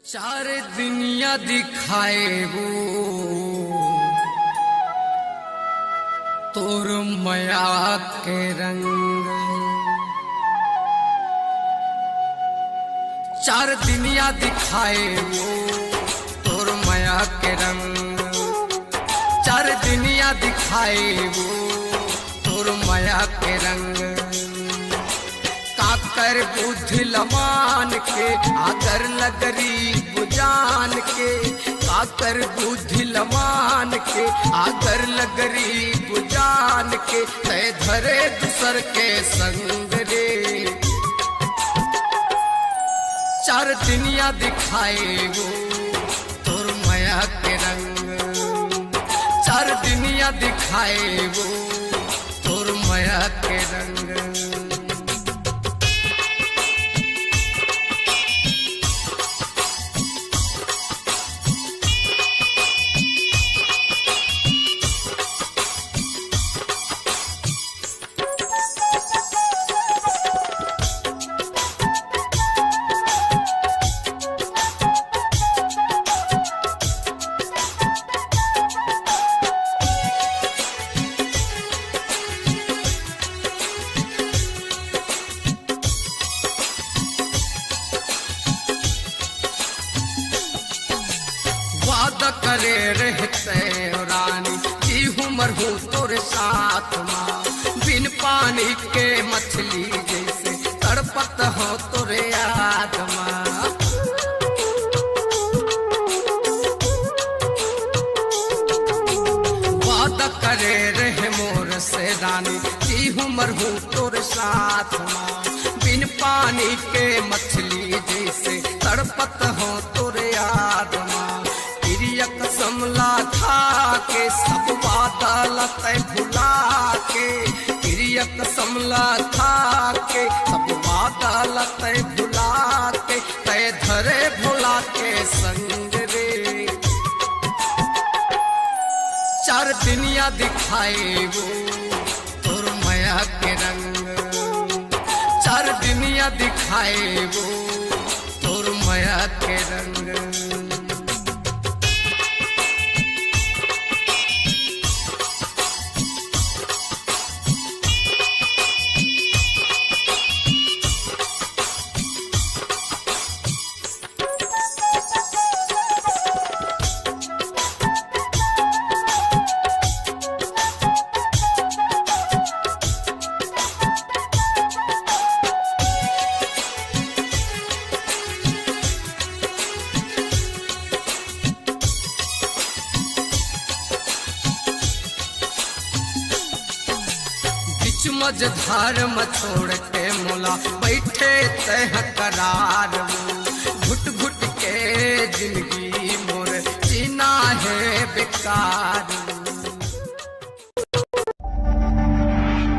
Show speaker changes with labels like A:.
A: चार दुनिया दिखाए वो तोर माया के रंग। चार दुनिया दिखाए वो तोर माया के रंग। चार दुनिया दिखाए वो तोर माया के रंग। काकर बुद्धि लमान के आकर लगरी बुजान के। काकर बुद्धि लमान के आकर लगरी बुजान के। तय धरे दूसर के संग रे। चार दुनिया दिखाए वो तोर माया के रंग। चार दुनिया दिखाए वो तोर माया के रंग। वादा करे रहते रानी की उम्र हो तोरे साथ माँ। बिन पानी के मछली जैसे तड़पत हो तोरे आत्मा। वादा करे रहे मोर से रानी की उम्र हो तोरे साथ माँ। बिन पानी के मछली जैसे तड़पत हो तोरे आत्मा। समला खा के सब वादा लते भुला के। क्रियक समला खा के सब वादा लते भुला के। तय धरे भुला के संग रे। चार दुनिया दिखाए वो तोर माया के रंग। चार दुनिया दिखाए वो तोर माया के रंग। मझधार में छोड़ के मोला बैठे तह करार। घुट घुट के जिंदगी मोर जीना है बेकार।